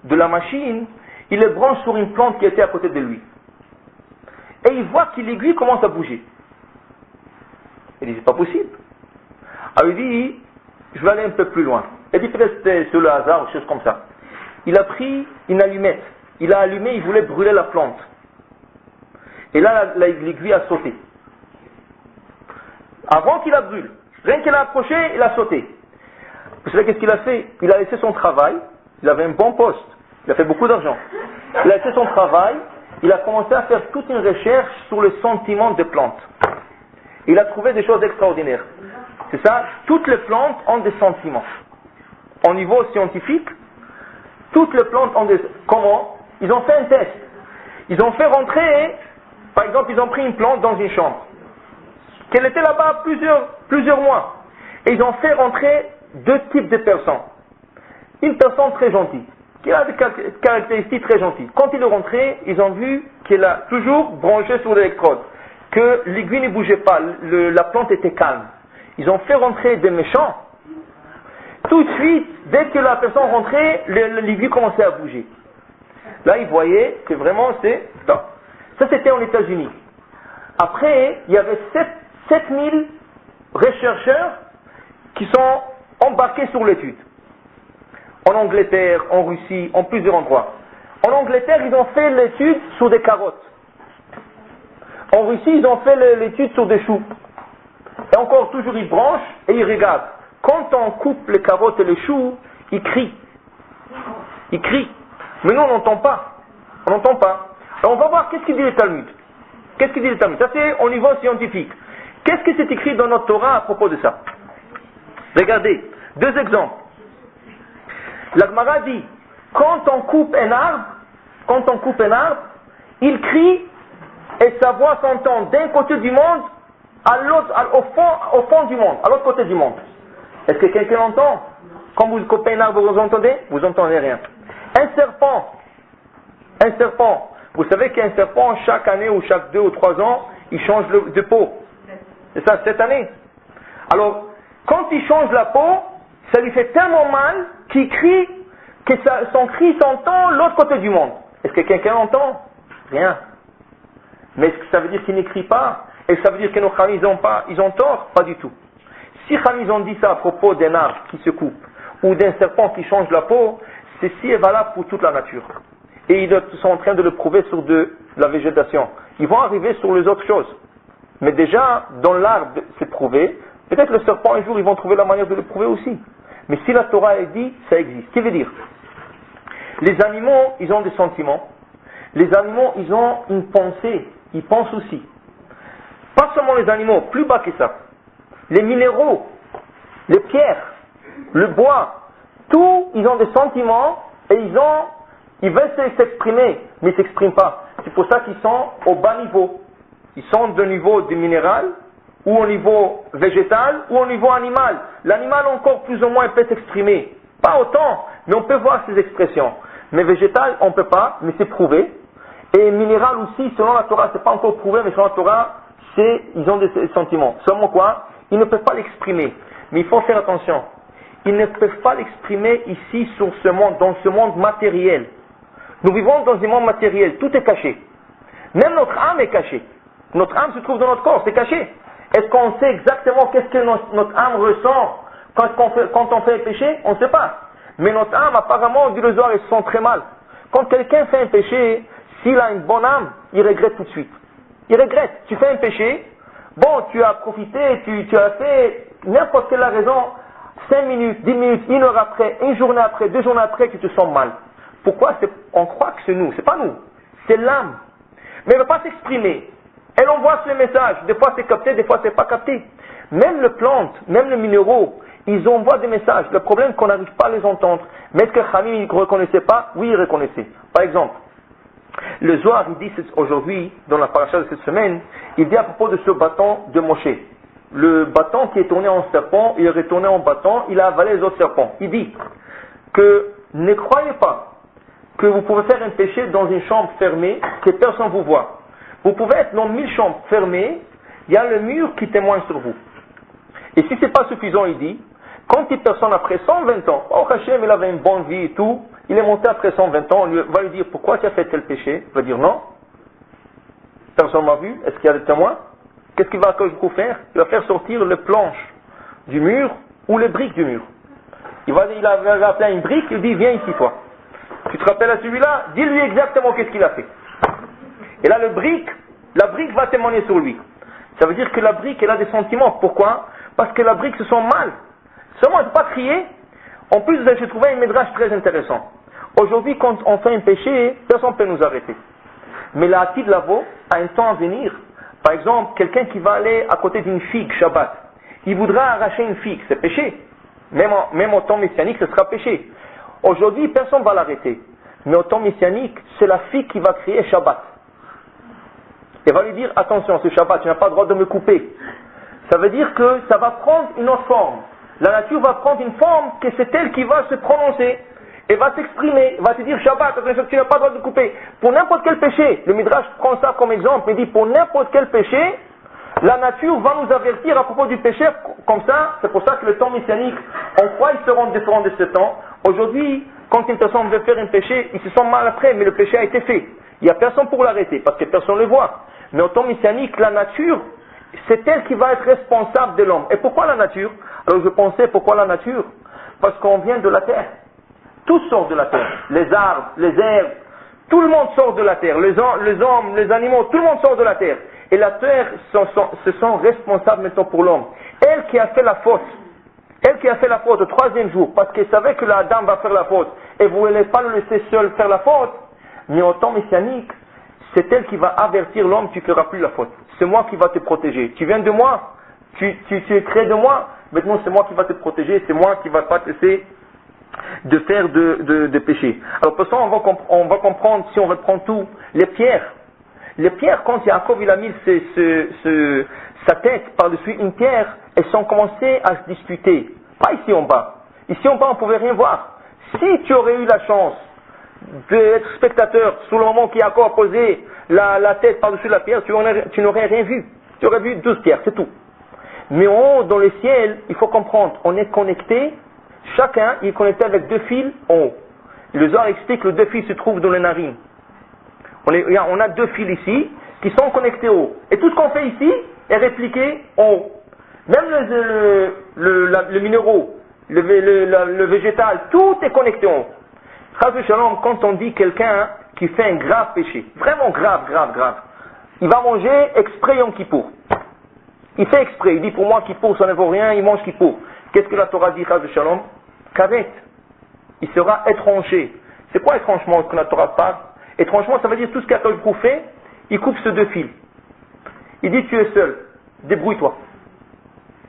de la machine, il les branche sur une plante qui était à côté de lui. Et il voit que l'aiguille commence à bouger. Il dit, c'est pas possible. Alors il dit, je vais aller un peu plus loin. Il dit, peut-être c'était sur le hasard ou chose comme ça. Il a pris une allumette. Il a allumé, il voulait brûler la plante. Et là, l'aiguille a sauté. Avant qu'il la brûle, rien qu'il a approché, il a sauté. Vous savez qu'est-ce qu'il a fait? Il a laissé son travail, il avait un bon poste, il a fait beaucoup d'argent. Il a laissé son travail, il a commencé à faire toute une recherche sur le sentiment des plantes. Il a trouvé des choses extraordinaires. C'est ça, toutes les plantes ont des sentiments. Au niveau scientifique, toutes les plantes ont des... Comment? Ils ont fait un test. Ils ont fait rentrer, par exemple, ils ont pris une plante dans une chambre. Qu'elle était là-bas plusieurs mois. Et ils ont fait rentrer deux types de personnes. Une personne très gentille, qui a des caractéristiques très gentilles. Quand il est rentré, ils ont vu qu'elle a toujours branché sur l'électrode, que l'aiguille ne bougeait pas, la plante était calme. Ils ont fait rentrer des méchants. Tout de suite, dès que la personne rentrait, l'aiguille commençait à bouger. Là, ils voyaient que vraiment c'est... Non. Ça, c'était aux États-Unis. Après, il y avait 7000 chercheurs qui sont embarqués sur l'étude. En Angleterre, en Russie, en plusieurs endroits. En Angleterre, ils ont fait l'étude sur des carottes. En Russie, ils ont fait l'étude sur des choux. Et encore, toujours, ils branchent et ils regardent. Quand on coupe les carottes et les choux, ils crient. Ils crient. Mais nous, on n'entend pas. On n'entend pas. Et on va voir qu'est-ce qu'il dit le Talmud. Qu'est-ce qu'il dit le Talmud? Ça, c'est au niveau scientifique. Qu'est-ce qui s'est écrit dans notre Torah à propos de ça? Regardez, 2 exemples. La Gemara dit, quand on coupe un arbre, il crie et sa voix s'entend d'un côté du monde à l'autre, au fond du monde, à l'autre côté du monde. Est-ce que quelqu'un l'entend? Quand vous coupez un arbre, vous entendez? Vous n'entendez rien. Un serpent. Vous savez qu'un serpent, chaque année ou chaque 2 ou 3 ans, il change de peau. C'est ça, cette année. Alors, quand il change la peau, ça lui fait tellement mal qu'il crie, que son cri s'entend de l'autre côté du monde. Est-ce que quelqu'un l'entend? Rien. Mais est-ce que ça veut dire qu'il n'écrit pas? Est-ce que ça veut dire que nos Khamis ils ont tort? Pas du tout. Si Khamis ont dit ça à propos d'un arbre qui se coupe, ou d'un serpent qui change la peau, ceci est valable pour toute la nature. Et ils sont en train de le prouver sur de la végétation. Ils vont arriver sur les autres choses. Mais déjà, dans l'arbre, c'est prouvé. Peut-être le serpent, un jour, ils vont trouver la manière de le prouver aussi. Mais si la Torah est dit, ça existe. Ce qui veut dire, les animaux, ils ont des sentiments. Les animaux, ils ont une pensée. Ils pensent aussi. Pas seulement les animaux, plus bas que ça. Les minéraux, les pierres, le bois, tout, ils ont des sentiments et ils veulent s'exprimer, mais ils ne s'expriment pas. C'est pour ça qu'ils sont au bas niveau. Ils sont de niveau du minéral, ou au niveau végétal, ou au niveau animal. L'animal encore plus ou moins peut s'exprimer. Pas autant, mais on peut voir ses expressions. Mais végétal, on ne peut pas, mais c'est prouvé. Et minéral aussi, selon la Torah, c'est pas encore prouvé, mais selon la Torah, ils ont des sentiments. Seulement quoi? Ils ne peuvent pas l'exprimer. Mais il faut faire attention. Ils ne peuvent pas l'exprimer ici sur ce monde, dans ce monde matériel. Nous vivons dans un monde matériel, tout est caché. Même notre âme est cachée. Notre âme se trouve dans notre corps, c'est caché. Est-ce qu'on sait exactement qu'est-ce que notre âme ressent quand on fait un péché? On ne sait pas. Mais notre âme, apparemment, dit le Zohar, elle se sent très mal. Quand quelqu'un fait un péché, s'il a une bonne âme, il regrette tout de suite. Il regrette. Tu fais un péché, bon, tu as profité, tu as fait n'importe quelle raison, 5 minutes, 10 minutes, 1 heure après, 1 journée après, 2 journées après, tu te sens mal. Pourquoi? On croit que c'est nous, c'est pas nous, c'est l'âme. Mais elle ne veut pas s'exprimer. Elle envoie ce message. Des fois c'est capté, des fois c'est pas capté. Même les plantes, même les minéraux, ils envoient des messages. Le problème c'est qu'on n'arrive pas à les entendre. Mais est-ce que Khamim ne reconnaissait pas? Oui, il reconnaissait. Par exemple, le Zohar, il dit aujourd'hui, dans la paracha de cette semaine, il dit à propos de ce bâton de Moshe. Le bâton qui est tourné en serpent, il est retourné en bâton, il a avalé les autres serpents. Il dit que ne croyez pas que vous pouvez faire un péché dans une chambre fermée, que personne ne vous voit. Vous pouvez être dans 1000 chambres fermées, il y a le mur qui témoigne sur vous. Et si ce n'est pas suffisant, il dit, quand une personne après 120 ans, oh Hachem, il avait une bonne vie et tout, il est monté après 120 ans, on va lui dire, pourquoi tu as fait tel péché? Il va dire non. Personne ne m'a vu, est-ce qu'il y a des témoins? Qu'est-ce qu'il va faire? Il va faire sortir les planches du mur ou les briques du mur. Il va appeler une brique, il dit, viens ici toi. Tu te rappelles à celui-là? Dis-lui exactement qu'est-ce qu'il a fait. Et là, la brique va témoigner sur lui. Ça veut dire que la brique, elle a des sentiments. Pourquoi? Parce que la brique se sent mal. Seulement, elle ne peut pas crier. En plus, j'ai trouvé un médrage très intéressant. Aujourd'hui, quand on fait un péché, personne ne peut nous arrêter. Mais la Hatid Lavo, à un temps à venir, par exemple, quelqu'un qui va aller à côté d'une figue, Shabbat, il voudra arracher une figue, c'est péché. Même au temps messianique, ce sera péché. Aujourd'hui, personne ne va l'arrêter. Mais au temps messianique, c'est la figue qui va crier Shabbat. Et va lui dire, attention, ce Shabbat, tu n'as pas le droit de me couper. Ça veut dire que ça va prendre une autre forme. La nature va prendre une forme que c'est elle qui va se prononcer et va s'exprimer, va te dire Shabbat, tu n'as pas le droit de couper. Pour n'importe quel péché, le Midrash prend ça comme exemple, il dit pour n'importe quel péché, la nature va nous avertir à propos du péché, comme ça, c'est pour ça que le temps messianique, en quoi ils seront différents de ce temps. Aujourd'hui, quand une personne veut faire un péché, il se sent mal après, mais le péché a été fait. Il n'y a personne pour l'arrêter, parce que personne ne le voit. Mais au temps messianique, la nature, c'est elle qui va être responsable de l'homme. Et pourquoi la nature? Alors je pensais, pourquoi la nature? Parce qu'on vient de la terre. Tout sort de la terre. Les arbres, les herbes, Tout le monde sort de la terre, les hommes, les animaux, tout le monde sort de la terre. Et la terre se sent responsable maintenant pour l'homme. Elle qui a fait la faute, le troisième jour, parce qu'elle savait que la dame va faire la faute, et vous ne voulez pas le laisser seul faire la faute, mais en temps messianique, c'est elle qui va avertir l'homme, tu ne feras plus la faute. C'est moi qui va te protéger. Tu viens de moi, tu es créé de moi, maintenant c'est moi qui va te protéger, c'est moi qui ne va pas te laisser de faire de péché. Alors pour ça, on va comprendre, si on veut prendre tout, les pierres, quand Yaakov il a mis sa tête par-dessus une pierre, elles ont commencé à se disputer. Pas ici en bas. Ici en bas, on ne pouvait rien voir. Si tu aurais eu la chance d'être spectateur sous le moment qu'Yaakov a posé la tête par-dessus la pierre, tu n'aurais rien vu. Tu aurais vu 12 pierres, c'est tout. Mais en haut, dans le ciel, il faut comprendre, on est connecté, chacun est connecté avec 2 fils en haut. Le Zohar explique que les 2 fils se trouvent dans les narines. On a 2 fils ici qui sont connectés en haut. Et tout ce qu'on fait ici est répliqué en haut. Même le minéraux, le végétal, tout est connecté en haut. Quand on dit quelqu'un qui fait un grave péché, vraiment grave, il va manger exprès Yom Kippour. Il fait exprès, il dit pour moi Kippour ça ne vaut rien, il mange Kippour. Qu'est-ce que la Torah dit, Chas v'Shalom? Karet. Il sera étranger. C'est quoi étrangement que la Torah parle? Étrangement, ça veut dire tout ce qu'Akadosh Baruch Hu fait, il coupe ces 2 fils. Il dit tu es seul, débrouille-toi.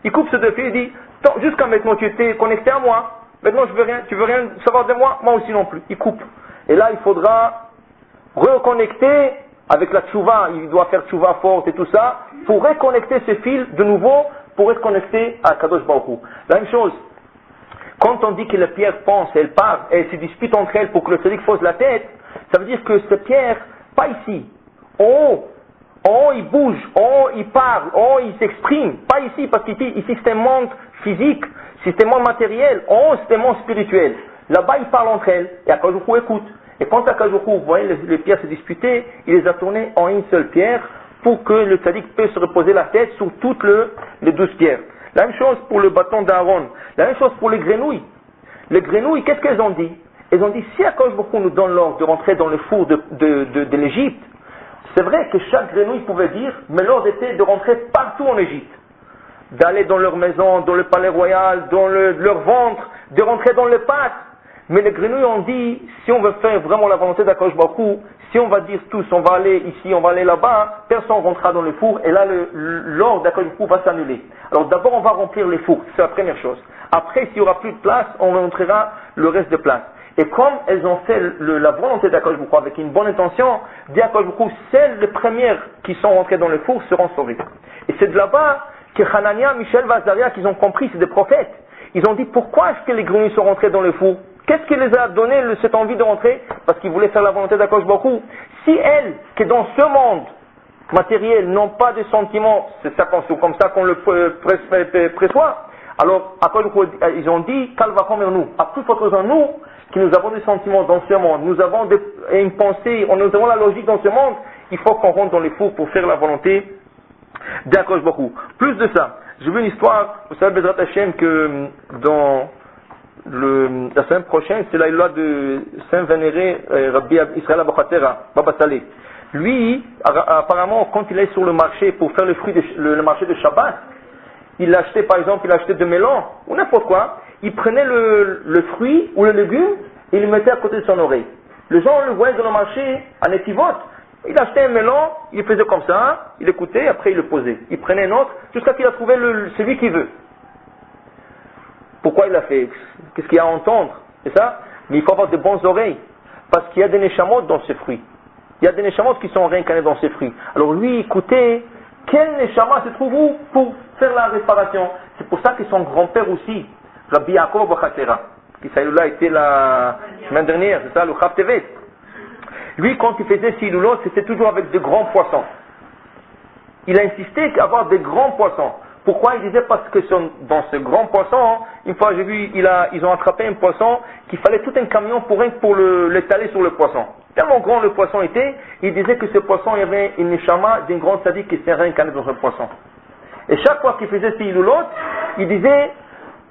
Il coupe ces 2 fils, il dit jusqu'à maintenant tu étais connecté à moi, maintenant tu veux rien savoir de moi, moi aussi non plus. Il coupe. Et là il faudra reconnecter avec la tchouva, il doit faire tchouva forte et tout ça, pour reconnecter ces fils de nouveau, pour être connecté à Kadosh Baruch Hu. La même chose, quand on dit que les pierres pensent, elles parlent, et elles se disputent entre elles pour que le tzaddik pose la tête, ça veut dire que ces pierres, pas ici, en haut ils bougent, en haut ils parlent, en haut ils s'expriment, pas ici, parce qu'ici c'est un monde physique, c'est un monde matériel, en haut c'est un monde spirituel. Là-bas ils parlent entre elles, et Akadosh Baruch Hu écoute. Et quand Akadosh Baruch Hu, vous voyez les pierres se disputer, il les a tournées en une seule pierre, pour que le tzaddik puisse se reposer la tête sur toutes les 12 pierres. La même chose pour le bâton d'Aaron, la même chose pour les grenouilles. Les grenouilles, qu'est-ce qu'elles ont dit? Elles ont dit, si Akadosh Baruch Hu nous donne l'ordre de rentrer dans le four de l'Égypte, c'est vrai que chaque grenouille pouvait dire, mais l'ordre était de rentrer partout en Égypte. D'aller dans leur maison, dans le palais royal, dans leur ventre, de rentrer dans les pattes. Mais les grenouilles ont dit, si on veut faire vraiment la volonté d'Akadosh Baruch Hu, si on va dire tous, on va aller ici, on va aller là-bas, personne ne rentrera dans le four, et là l'ordre d'Akadosh Baruch Hu va s'annuler. Alors d'abord on va remplir les fours, c'est la première chose. Après, s'il n'y aura plus de place, on montrera le reste de place. Et comme elles ont fait la volonté d'Akadosh Baruch Hu avec une bonne intention, dit Akadosh Baruch Hu, celles les premières qui sont rentrées dans le four seront sauvées. Et c'est de là-bas que Hanania, Michel, Vazaria, qu'ils ont compris, c'est des prophètes. Ils ont dit, pourquoi est-ce que les grenouilles sont rentrées dans le four? Qu'est-ce qui les a donné cette envie de rentrer? Parce qu'ils voulaient faire la volonté d'Akadosh Baruch Hu. Si elles, qui dans ce monde matériel, n'ont pas de sentiments, c'est ça comme ça qu'on le préçoit, alors Akadosh Baruch Hu, ils ont dit, Kalvachom en nous. À plus forte raison nous, qui nous avons des sentiments dans ce monde, nous avons une pensée, nous avons la logique dans ce monde, il faut qu'on rentre dans les fours pour faire la volonté d'Akadosh Baruch Hu. Plus de ça, j'ai vu une histoire, vous savez, Bezrat Hashem, que dans la semaine prochaine, c'est la loi de Saint-Vénéré Rabbi Israël Abochatera, Baba Saleh. Lui, apparemment, quand il est sur le marché pour faire le marché de Shabbat, il achetait, par exemple, des melons, ou n'importe quoi, il prenait le fruit ou le légume, et il le mettait à côté de son oreille. Les gens le voyaient dans le marché, en équivoque, il achetait un melon, il faisait comme ça, il écoutait, après il le posait. Il prenait un autre, jusqu'à qu'il a trouvé celui qu'il veut. Pourquoi il l'a fait? Qu'est-ce qu'il y a à entendre? C'est ça? Mais il faut avoir de bonnes oreilles. Parce qu'il y a des neshamot dans ces fruits. Il y a des neshamot qui sont réincarnés dans ces fruits. Alors lui, écoutez, quel neshama se trouve où pour faire la réparation? C'est pour ça que son grand-père aussi, Rabbi Yaakov Bachatera, qui ça a été la semaine dernière, c'est ça, le Chav Tevet. Lui, quand il faisait ses ilulot, c'était toujours avec de grands poissons. Il a insisté d'avoir des grands poissons. Pourquoi? Il disait parce que dans ce grand poisson, une fois j'ai vu, ils ont attrapé un poisson qu'il fallait tout un camion pour l'étaler sur le poisson. Tellement grand le poisson était, il disait que ce poisson, il y avait une neshama d'une grande sadique qui s'est réincarnée dans ce poisson. Et chaque fois qu'il faisait ses ilulot, il disait,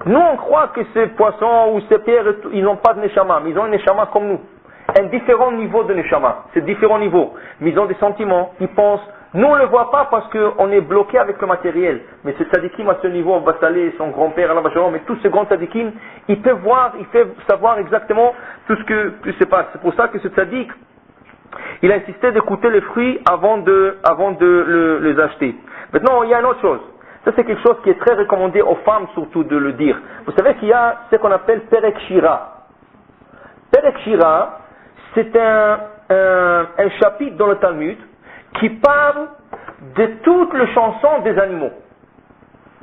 nous on croit que ces poissons ou ces pierres, ils n'ont pas de neshama, mais ils ont une neshama comme nous. un différent niveau de Neshama. C'est différents niveaux. Mais ils ont des sentiments, ils pensent. Nous, on ne le voit pas parce qu'on est bloqué avec le matériel. Mais ce tzadikim à ce niveau, on va saler son grand-père, Allah Shalom, mais tous ces grands tzadikim, il peut voir, il fait savoir exactement tout ce que se passe. C'est pour ça que ce tzadik, il a insisté d'écouter les fruits avant de les acheter. Maintenant, il y a une autre chose. Ça, c'est quelque chose qui est très recommandé aux femmes, surtout, de le dire. Vous savez qu'il y a ce qu'on appelle Perek Shira. Perek Shira, c'est un chapitre dans le Talmud qui parle de toutes les chansons des animaux.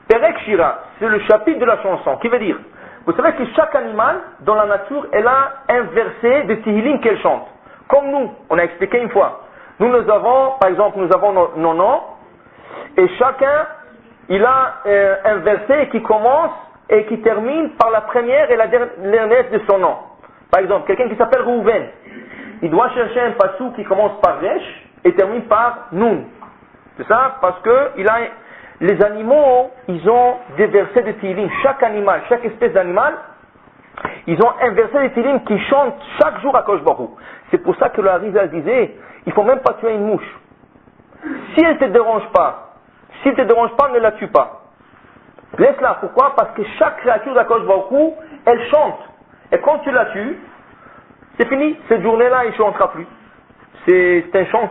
Perek Shira, c'est le chapitre de la chanson, qui veut dire, vous savez que chaque animal, dans la nature, elle a un verset de Tehillim qu'elle chante. Comme nous, on a expliqué une fois. Nous avons, par exemple, nos noms, et chacun, il a un verset qui commence et qui termine par la première et la dernière lettre de son nom. Par exemple, quelqu'un qui s'appelle Rouven, il doit chercher un passou qui commence par Resh et termine par Nun. C'est ça? Parce que les animaux, ils ont des versets de Tehillim. Chaque animal, chaque espèce d'animal, ils ont un verset de Tehillim qui chante chaque jour à Kosh Baruch. C'est pour ça que le Harizal disait, il ne faut même pas tuer une mouche. Si elle ne te dérange pas, ne la tue pas. Laisse-la. Pourquoi? Parce que chaque créature d'Akadosh Baruch Hu, elle chante. Et quand tu la tues, c'est fini. Cette journée-là, il ne chantera plus. C'est une chanson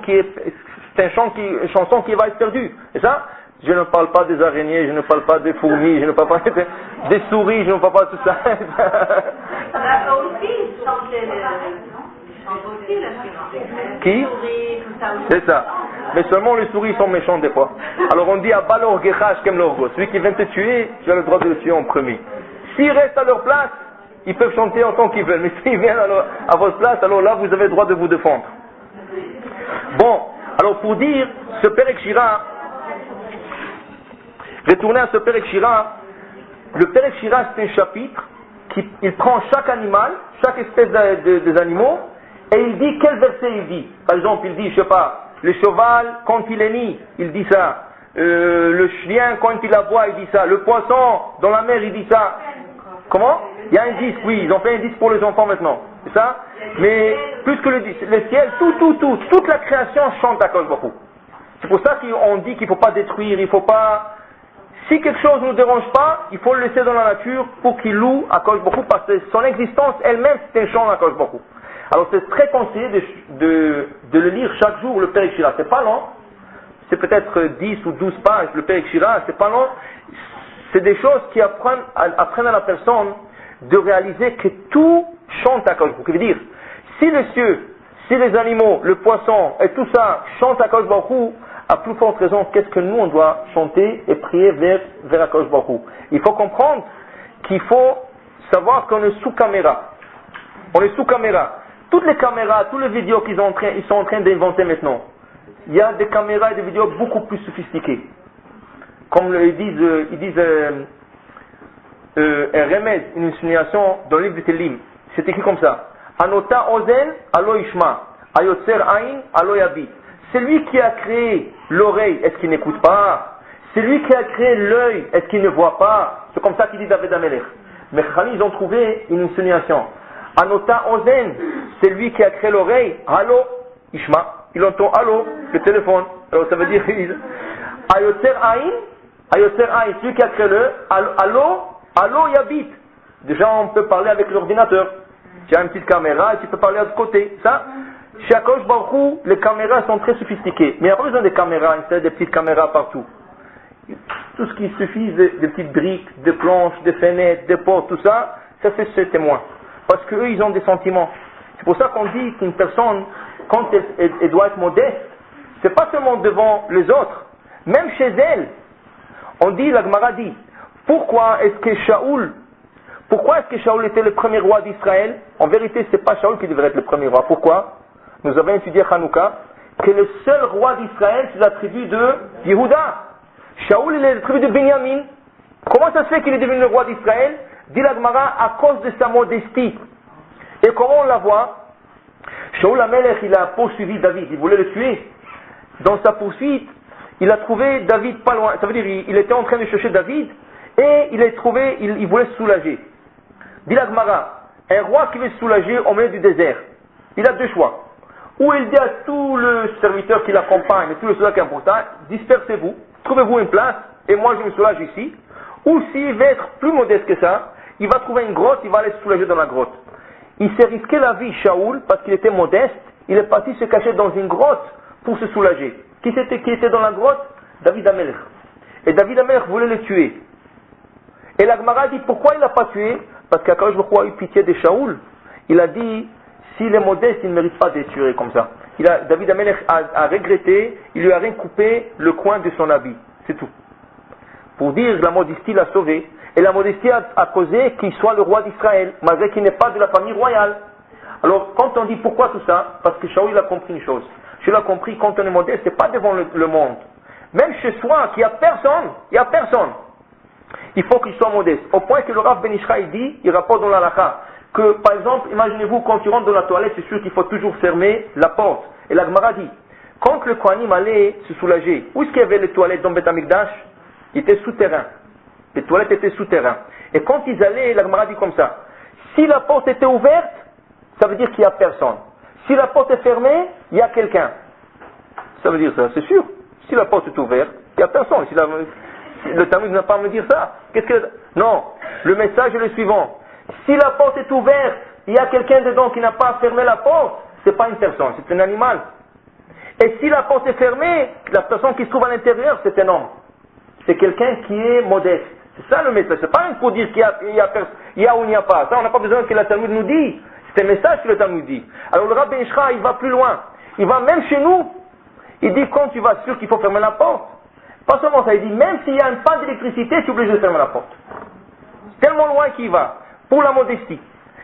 qui va être perdue. Et ça, je ne parle pas des araignées, je ne parle pas des fourmis, je ne parle pas des souris, je ne parle pas de tout ça. Qui? C'est ça. Mais seulement les souris sont méchants des fois. Alors on dit à Balor Gechash Kem Lorgo. Celui qui vient te tuer, tu as le droit de le tuer en premier. S'ils restent à leur place, ils peuvent chanter en tant qu'ils veulent. Mais s'ils viennent à votre place, alors là vous avez le droit de vous défendre. Bon, alors pour dire, ce Perek Shira, retourner à ce Perek Shira, le Perek Shira c'est un chapitre il prend chaque animal, chaque espèce des animaux, et il dit quel verset il dit. Par exemple, il dit, je sais pas, le cheval quand il est né, il dit ça. Le chien quand il aboie, il dit ça. Le poisson dans la mer, il dit ça. Comment? Il y a un disque, oui, ils ont fait un disque pour les enfants maintenant. C'est ça? Mais plus que le ciel, toute la création chante à Akadosh Baruch Hu. C'est pour ça qu'on dit qu'il ne faut pas détruire, il ne faut pas... Si quelque chose ne nous dérange pas, il faut le laisser dans la nature pour qu'il loue à Akadosh Baruch Hu, parce que son existence elle-même c'est un chant à Akadosh Baruch Hu. Alors c'est très conseillé de le lire chaque jour, le Perek Shira. C'est pas long, c'est peut-être 10 ou 12 pages, le Perek Shira, c'est pas long. C'est des choses qui apprennent à la personne de réaliser que tout chante à Akadosh Baruch Hu. Ça veut dire, si les cieux, si les animaux, le poisson et tout ça chantent à Akadosh Baruch Hu, à plus forte raison, qu'est-ce que nous on doit chanter et prier vers Akadosh Baruch Hu. Il faut comprendre qu'il faut savoir qu'on est sous caméra. On est sous caméra. Toutes les caméras, tous les vidéos ils sont en train d'inventer maintenant, il y a des caméras et des vidéos beaucoup plus sophistiquées. Comme ils disent un remède, une insinuation dans le livre de Tehillim. C'est écrit comme ça. Anota ozen alo ishma, ayotzer ain alo yabit. C'est lui qui a créé l'oreille, est-ce qu'il n'écoute pas? C'est lui qui a créé l'œil, est-ce qu'il ne voit pas? C'est comme ça qu'il dit David Amelech. Mais ils ont trouvé une insinuation. Anota ozen, c'est lui qui a créé l'oreille. Allo ishma, il entend allo, le téléphone. Alors ça veut dire ayotzer ain, celui qui a créé le allo yabit. Déjà on peut parler avec l'ordinateur. Tu as une petite caméra et tu peux parler de l'autre côté. Ça, chez Akadosh Baruch Hu, les caméras sont très sophistiquées. Mais il n'y a pas besoin de caméras, il des petites caméras partout. Tout ce qui suffit, des petites briques, des planches, des fenêtres, des portes, tout ça, ça c'est ce témoin. Parce qu'eux, ils ont des sentiments. C'est pour ça qu'on dit qu'une personne, quand elle doit être modeste, c'est pas seulement devant les autres, même chez elle. On dit, la Gemara dit, pourquoi est-ce que Shaoul était le premier roi d'Israël? En vérité, c'est pas Shaoul qui devrait être le premier roi. Pourquoi? Nous avons étudié Hanouka, que le seul roi d'Israël, c'est la tribu de Yehuda. Shaoul, il est la tribu de Benjamin. Comment ça se fait qu'il est devenu le roi d'Israël? Dit la Gemara, à cause de sa modestie. Et comment on la voit? Shaoul Amelech, il a poursuivi David, il voulait le tuer. Dans sa poursuite, il a trouvé David pas loin. Ça veut dire, il était en train de chercher David, et il voulait se soulager. Dit la Gemara, un roi qui veut se soulager au milieu du désert. il a deux choix. Ou il dit à tous les serviteurs qui l'accompagnent et tous les soldats qui sont importants, dispersez-vous, trouvez-vous une place, et moi je me soulage ici. Ou s'il veut être plus modeste que ça, il va trouver une grotte, il va aller se soulager dans la grotte. Il s'est risqué la vie, Shaoul, parce qu'il était modeste, il est parti se cacher dans une grotte pour se soulager. Qui était dans la grotte? David Amelech. Et David Amelech voulait le tuer. Et la Gemara dit pourquoi il l'a pas tué? Parce qu'Akadosh Baruch Hu a eu pitié de Shaoul. Il a dit, s'il est modeste, il ne mérite pas d'être tué comme ça. David Amelech a regretté, il lui a rien coupé le coin de son habit. C'est tout. Pour dire la modestie l'a sauvé. Et la modestie a causé qu'il soit le roi d'Israël, malgré qu'il n'est pas de la famille royale. Alors, quand on dit pourquoi tout ça, parce que Shaoul a compris une chose. Shaoul a compris, quand on est modeste, c'est pas devant le monde. Même chez soi, qu'il n'y a personne. Il faut qu'il soit modeste. Au point que le Rav Ben Ishra, il rapporte dans la halakha, que, par exemple, imaginez-vous, quand tu rentres dans la toilette, c'est sûr qu'il faut toujours fermer la porte. Et la Gemara dit, quand le Kohanim allait se soulager, où est-ce qu'il y avait les toilettes dans Beth Amikdash? Il était souterrain. Les toilettes étaient souterrains. Et quand ils allaient, la Gemara dit comme ça, si la porte était ouverte, ça veut dire qu'il n'y a personne. Si la porte est fermée, il y a quelqu'un. Ça veut dire ça, c'est sûr. Si la porte est ouverte, il n'y a personne. Le Talmud n'a pas à me dire ça. Non, le message est le suivant. Si la porte est ouverte, il y a quelqu'un dedans qui n'a pas fermé la porte, ce n'est pas une personne, c'est un animal. Et si la porte est fermée, la personne qui se trouve à l'intérieur, c'est un homme. C'est quelqu'un qui est modeste. C'est ça le message. C'est pas pour dire qu'il y a ou il n'y a pas. Ça, on n'a pas besoin que le Talmud nous dise. C'est un message que le Talmud dit. Alors le Rav Ben Ishra, il va plus loin. Il va même chez nous. Il dit quand tu vas sûr qu'il faut fermer la porte. Pas seulement ça, il dit même s'il y a un panne d'électricité, tu es obligé de fermer la porte. Tellement loin qu'il va. Pour la modestie.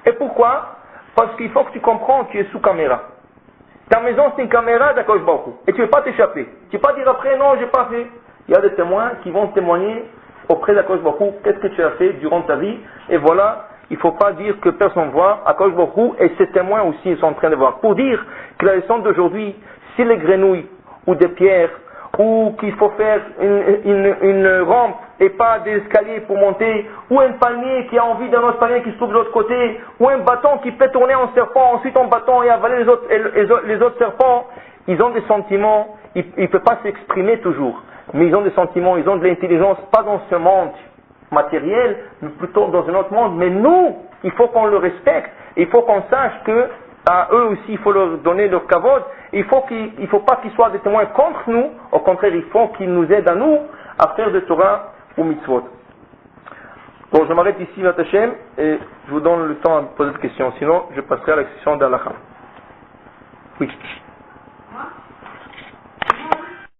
Et pourquoi? Parce qu'il faut que tu comprends que tu es sous caméra. Ta maison c'est une caméra d'Akadosh Baruch Hu. Et tu ne veux pas t'échapper. Tu ne veux pas dire après non, j'ai pas fait. Il y a des témoins qui vont témoigner auprès d'Akadosh Baruch Hu, qu'est-ce que tu as fait durant ta vie. Et voilà, il ne faut pas dire que personne ne voit. Akadosh Baruch Hu et ces témoins aussi ils sont en train de voir. Pour dire que la leçon d'aujourd'hui, si les grenouilles ou des pierres, ou qu'il faut faire une rampe et pas des escaliers pour monter, ou un panier qui a envie d'un autre panier qui se trouve de l'autre côté, ou un bâton qui peut tourner en serpent, ensuite en bâton et avaler les autres serpents, ils ont des sentiments, ils ne peuvent pas s'exprimer toujours, mais ils ont des sentiments, ils ont de l'intelligence, pas dans ce monde matériel, mais plutôt dans un autre monde. Mais nous, il faut qu'on le respecte, il faut qu'on sache que à eux aussi, il faut leur donner leur kavod. Il ne faut pas qu'ils soient des témoins contre nous. Au contraire, il faut qu'ils nous aident à nous à faire de Torah ou mitzvot. Bon, je m'arrête ici, Vatachem, et je vous donne le temps à poser des questions. Sinon, je passerai à la question d'Alacha. Oui.